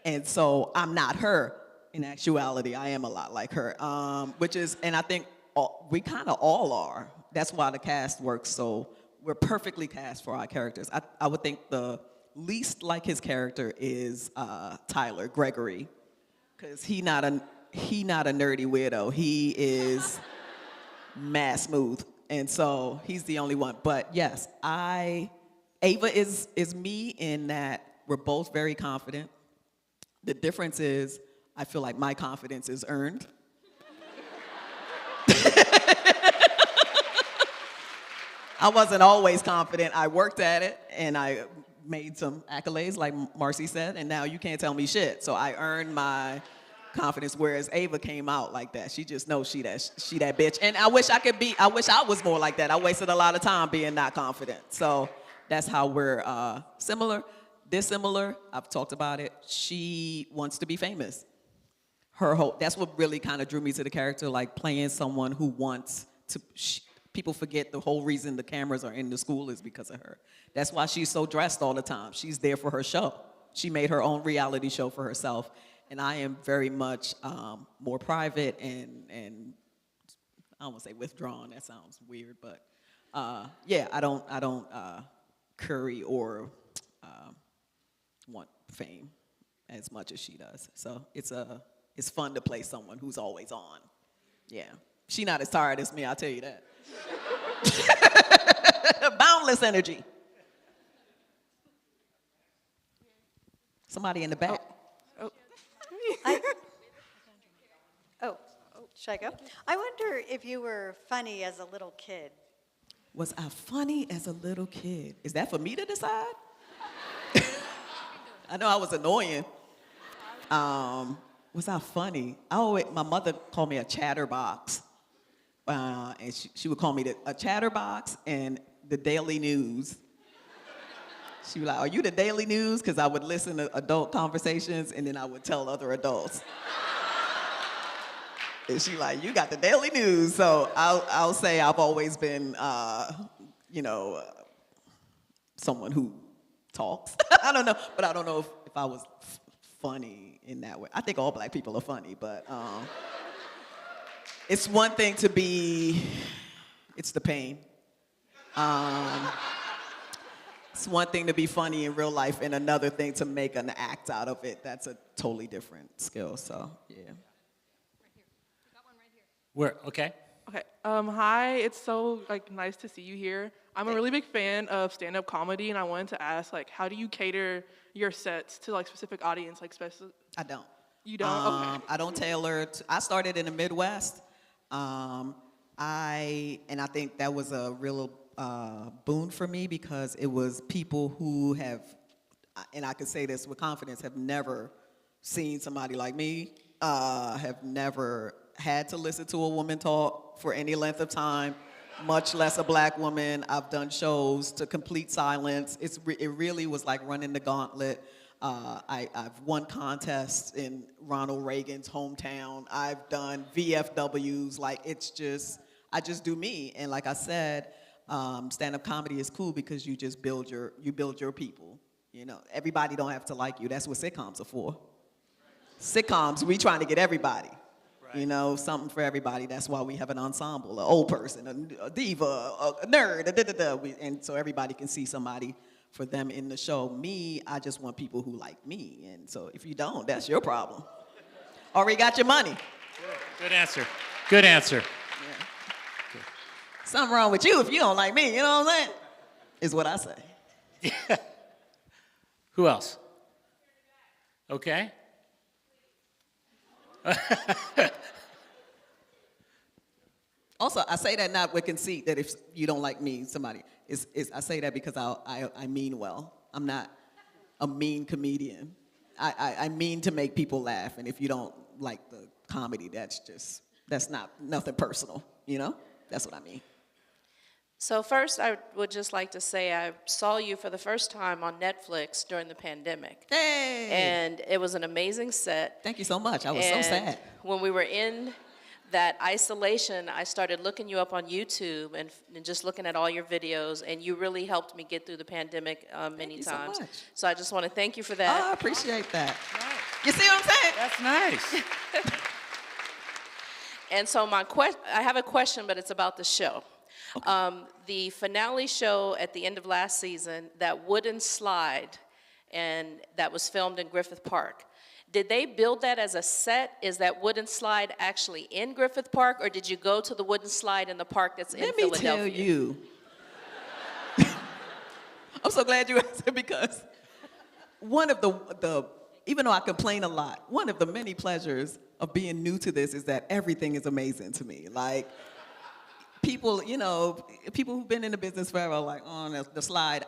D: And so I'm not her. In actuality, I am a lot like her, and I think we kind of all are. That's why the cast works so, we're perfectly cast for our characters. I would think the least like his character is Tyler Gregory, because he not a nerdy weirdo. He is mad smooth, and so he's the only one. But yes, Ava is me in that we're both very confident. The difference is I feel like my confidence is earned. I wasn't always confident. I worked at it, and I made some accolades, like Marcy said, and now you can't tell me shit. So I earned my confidence, whereas Ava came out like that. She just knows she that bitch. And I wish I was more like that. I wasted a lot of time being not confident. So that's how we're similar, dissimilar. I've talked about it. She wants to be famous. That's what really kind of drew me to the character, like playing someone who wants to, people forget the whole reason the cameras are in the school is because of her. That's why she's so dressed all the time. She's there for her show. She made her own reality show for herself. And I am very much more private and I don't want to say withdrawn. That sounds weird, but yeah, I don't curry or want fame as much as she does. So it's fun to play someone who's always on. Yeah, she not as tired as me. I'll tell you that. Boundless energy. Somebody in the back.
H: Should I go? I wonder if you were funny as a little kid.
D: Was I funny as a little kid? Is that for me to decide? I know I was annoying. Was I funny? My mother called me a chatterbox. And she would call me a chatterbox and the Daily News. She would be like, are you the Daily News? Because I would listen to adult conversations and then I would tell other adults. And she like, you got the Daily News. So I'll say I've always been, someone who talks. I don't know, but I don't know if I was funny in that way. I think all black people are funny, but it's one thing to be, it's the pain. It's one thing to be funny in real life and another thing to make an act out of it. That's a totally different skill, so yeah.
E: Where? Okay.
I: Okay. Hi. It's so nice to see you here. I'm a really big fan of stand-up comedy, and I wanted to ask how do you cater your sets to specific audience,
D: I don't.
I: You don't? Okay.
D: I don't tailor. I started in the Midwest. I think that was a real boon for me because it was people who have, and I can say this with confidence, have never seen somebody like me, have never had to listen to a woman talk for any length of time, much less a black woman. I've done shows to complete silence. It really was like running the gauntlet. I've won contests in Ronald Reagan's hometown. I've done VFWs. I just do me. And like I said, stand-up comedy is cool because you just build your people. You know, everybody don't have to like you. That's what sitcoms are for. Sitcoms, we trying to get everybody. Right. You know, something for everybody. That's why we have an ensemble, an old person, a diva, a nerd, and so everybody can see somebody for them in the show. Me, I just want people who like me. And so if you don't, that's your problem. Already got your money.
E: Good answer. Good answer.
D: Yeah. Something wrong with you if you don't like me, you know what I'm saying? Is what I say.
E: Yeah. Who else? Okay.
D: Also, I say that not with conceit that if you don't like me, somebody I say that because I mean well. I'm not a mean comedian. I mean to make people laugh, and if you don't like the comedy, that's not nothing personal, you know? That's what I mean.
J: So first, I would just like to say I saw you for the first time on Netflix during the pandemic.
D: Hey!
J: And it was an amazing set.
D: Thank you so much. I was so sad.
J: When we were in that isolation, I started looking you up on YouTube and just looking at all your videos, and you really helped me get through the pandemic many times.
D: So much.
J: So I just want to thank you for that.
D: Oh, I appreciate that. Right. You see what I'm saying?
E: That's nice.
J: And so I have a question, but it's about the show. Okay. The finale show at the end of last season, that wooden slide, and that was filmed in Griffith Park. Did they build that as a set? Is that wooden slide actually in Griffith Park, or did you go to the wooden slide in the park that's in Philadelphia?
D: Let me tell you. I'm so glad you asked it because one of the even though I complain a lot, one of the many pleasures of being new to this is that everything is amazing to me. Like, people who've been in the business forever are like, oh, the slide.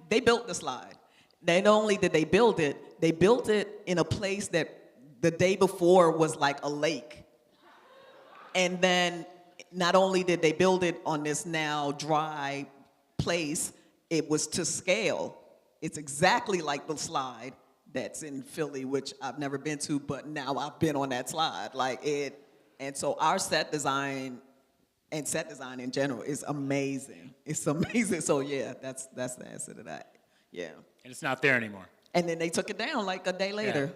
D: They built the slide. Not only did they build it in a place that the day before was like a lake. And then not only did they build it on this now dry place, it was to scale. It's exactly like the slide that's in Philly, which I've never been to, but now I've been on that slide. And so our set design and set design in general is amazing. It's amazing. So yeah, that's the answer to that. Yeah.
E: And it's not there anymore.
D: And then they took it down like a day later.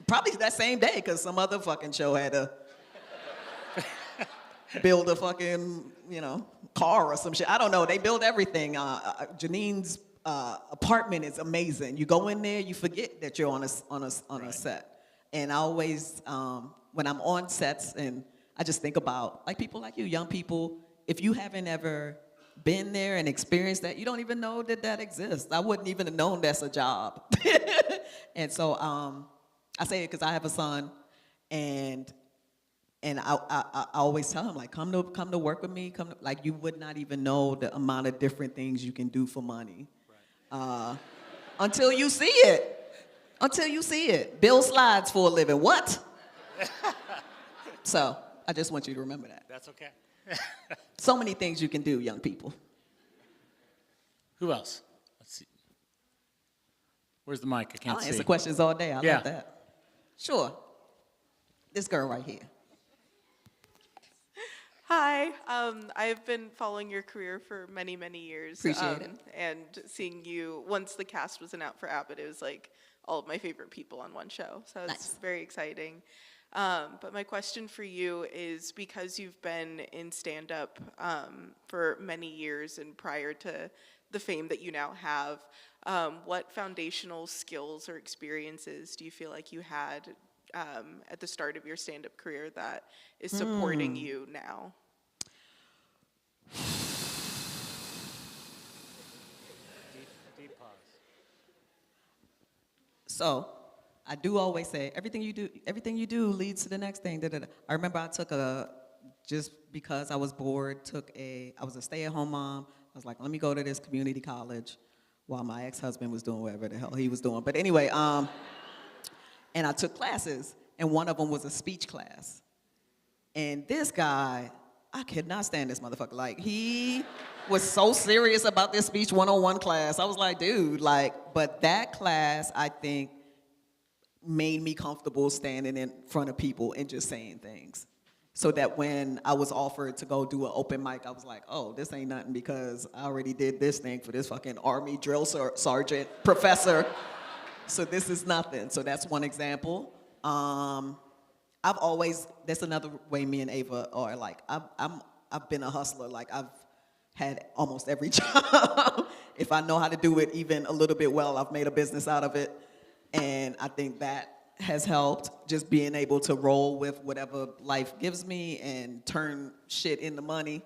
D: Probably that same day, because some other fucking show had to build a fucking, car or some shit. I don't know. They build everything. Janine's apartment is amazing. You go in there, you forget that you're on a set. And I always, when I'm on sets, and I just think about like people like you, young people. If you haven't ever been there and experienced that, you don't even know that exists. I wouldn't even have known that's a job. And so I say it because I have a son, and I always tell him, like, come to work with me. Like, you would not even know the amount of different things you can do for money. Right. Until you see it. Until you see it. Build slides for a living. What? So I just want you to remember that.
E: That's okay.
D: So many things you can do, young people.
E: Who else? Let's see. Where's the mic? I can't
D: I'll
E: see.
D: answer questions all day. I
E: Yeah.
D: love that. Sure. This girl right here.
I: Hi, I've been following your career for many, many years.
D: Appreciate it.
I: And seeing you, once the cast was announced for Abbott, it was like all of my favorite people on one show. So it's
D: Nice.
I: very exciting. But my question for you is, because you've been in stand-up for many years and prior to the fame that you now have, what foundational skills or experiences do you feel like you had at the start of your stand-up career that is supporting you now?
E: Deep pause.
D: So I do always say, everything you do leads to the next thing. I remember I took just because I was bored, I was a stay-at-home mom. I was like, let me go to this community college while my ex-husband was doing whatever the hell he was doing. But anyway, and I took classes, and one of them was a speech class. And this guy, I could not stand this motherfucker. Like, he was so serious about this speech 101 class. I was like, dude, but that class, I think, made me comfortable standing in front of people and just saying things. So that when I was offered to go do an open mic, I was like, oh, this ain't nothing, because I already did this thing for this fucking Army drill sergeant professor. So this is nothing. So that's one example. That's another way me and Ava are like, I've been a hustler. Like, I've had almost every job. If I know how to do it even a little bit well, I've made a business out of it. And I think that has helped, just being able to roll with whatever life gives me and turn shit into money,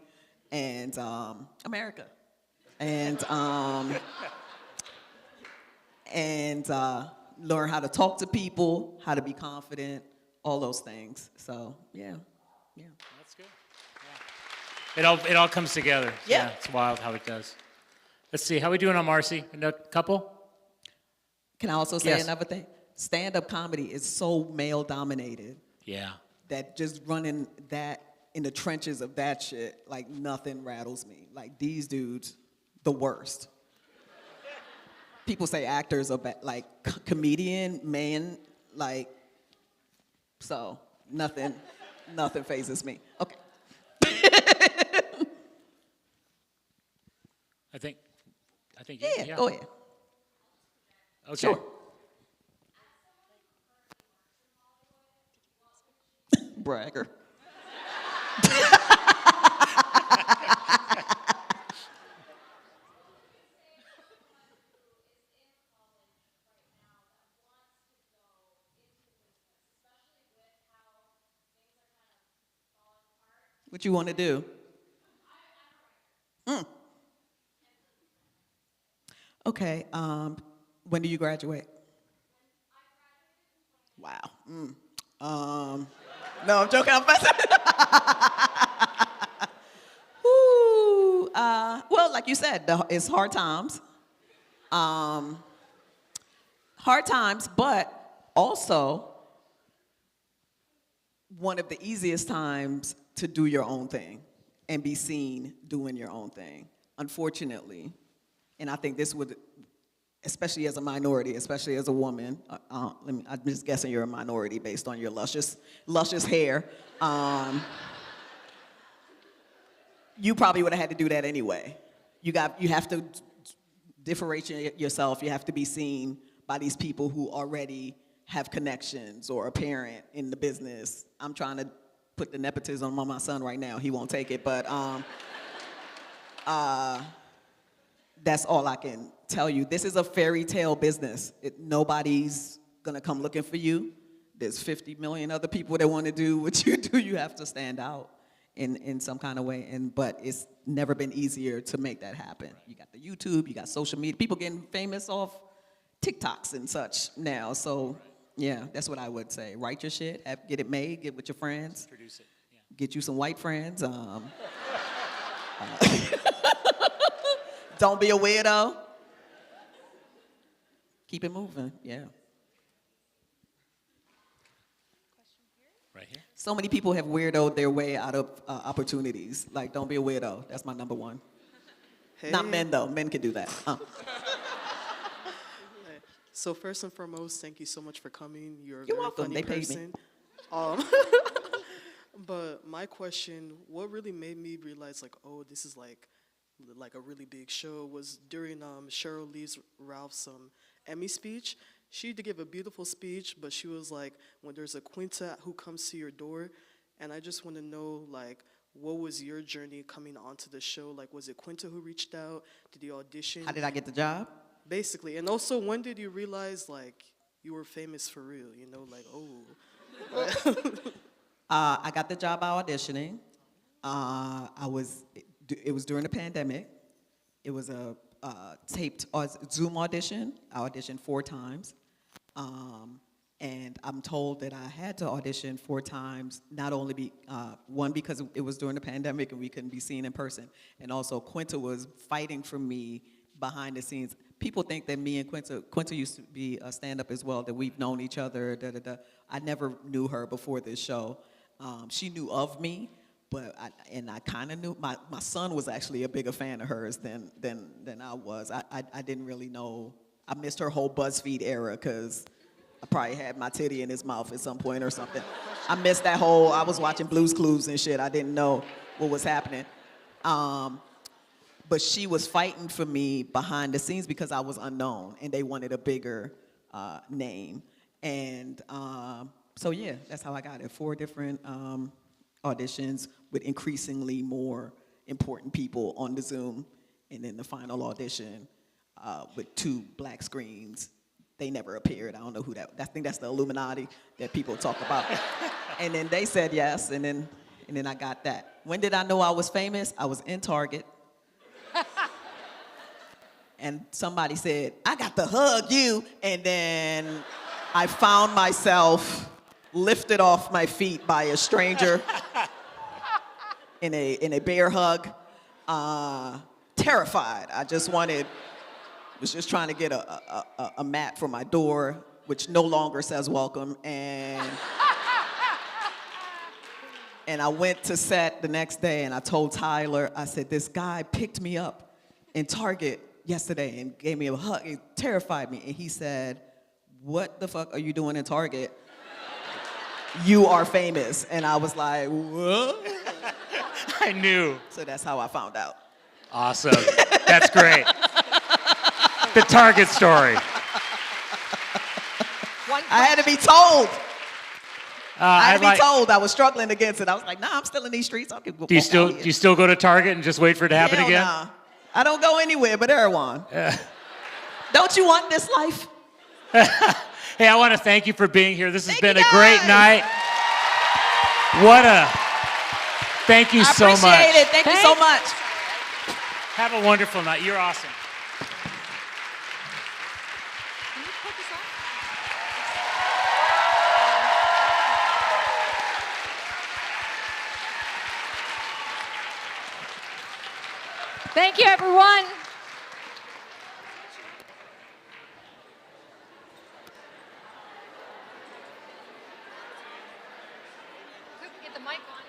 D: and America. And learn how to talk to people, how to be confident, all those things. So, yeah.
E: That's good. Yeah. It all comes together.
D: Yeah.
E: It's wild how it does. Let's see, how we doing on Marcy? A couple?
D: Can I also say
E: Yes.
D: another thing? Stand-up comedy is so male-dominated
E: Yeah.
D: that just running that in the trenches of that shit, like, nothing rattles me. Like, these dudes, the worst. People say actors are like comedian, man, like, so nothing phases me. Okay.
E: I think
D: Yeah, go ahead.
E: Okay.
D: Sure. Bragger. What you want to do? Okay. When do you graduate? Wow. No, I'm joking. I'm fussing. Woo. Well, like you said, it's hard times. Hard times, but also one of the easiest times to do your own thing and be seen doing your own thing. Unfortunately, and I think this would, especially as a minority, especially as a woman, I'm just guessing you're a minority based on your luscious hair. You probably would have had to do that anyway. You have to differentiate yourself. You have to be seen by these people who already have connections or a parent in the business. I'm trying to put the nepotism on my son right now. He won't take it, but that's all I can tell you. This is a fairy tale business. Nobody's gonna come looking for you. There's 50 million other people that want to do what you do. You have to stand out in some kind of way. But it's never been easier to make that happen. You got the YouTube, you got social media. People getting famous off TikToks and such now. So yeah, that's what I would say. Write your shit, get it made, get with your friends.
E: Produce it. Yeah.
D: Get you some white friends. Don't be a weirdo. Keep it moving, yeah.
E: Right here.
D: So many people have weirdoed their way out of opportunities. Like, don't be a weirdo. That's my number one.
K: Hey.
D: Not men, though. Men can do that.
K: So first and foremost, thank you so much for coming. You're a
D: You're
K: very
D: welcome.
K: funny
D: They paid
K: person. But my question, what really made me realize, like, oh, this is like a really big show, was during Cheryl Lee Ralph's Emmy speech. She did give a beautiful speech, but she was like, when there's a quintet who comes to your door, and I just want to know, like, what was your journey coming onto the show? Like, was it Quinta who reached out? Did you audition?
D: How did I get the job?
K: Basically. And also, when did you realize, like, you were famous for real? You know, like, oh.
D: I got the job by auditioning. It was during the pandemic. It was a taped Zoom audition. I auditioned 4 times. And I'm told that I had to audition 4 times, not only one, because it was during the pandemic and we couldn't be seen in person, and also Quinta was fighting for me behind the scenes. People think that me and Quinta used to be a stand-up as well, that we've known each other, I never knew her before this show. She knew of me, but I kind of knew, my son was actually a bigger fan of hers than I was. I didn't really know. I missed her whole BuzzFeed era because I probably had my titty in his mouth at some point or something. I missed that whole, I was watching Blue's Clues and shit. I didn't know what was happening. But she was fighting for me behind the scenes because I was unknown and they wanted a bigger name. And so yeah, that's how I got it. 4 different auditions with increasingly more important people on the Zoom. And then the final audition with 2 black screens. They never appeared. I don't know who that. I think that's the Illuminati that people talk about. And then they said yes, and then I got that. When did I know I was famous? I was in Target, and somebody said, "I got to hug you," and then I found myself lifted off my feet by a stranger in a bear hug, terrified. I was just trying to get a mat for my door, which no longer says welcome, and I went to set the next day, and I told Tyler, I said, this guy picked me up in Target yesterday and gave me a hug. It terrified me, and he said, what the fuck are you doing in Target? You are famous. And I was like, what?
E: I knew.
D: So that's how I found out.
E: Awesome. That's great. The Target story.
D: I had to be told. I had to be told. I was struggling against it. I was like, nah, I'm still in these streets. I'll
E: do you still go to Target and just wait for it to happen
D: Hell
E: again?
D: Nah. I don't go anywhere but Erewhon. Don't you want this life?
E: Hey, I want to thank you for being here. This has been a
D: guys.
E: great night. Thank you so much.
D: I appreciate it. Thank you so much.
E: Have a wonderful night. You're awesome.
C: Thank you, everyone. mic on.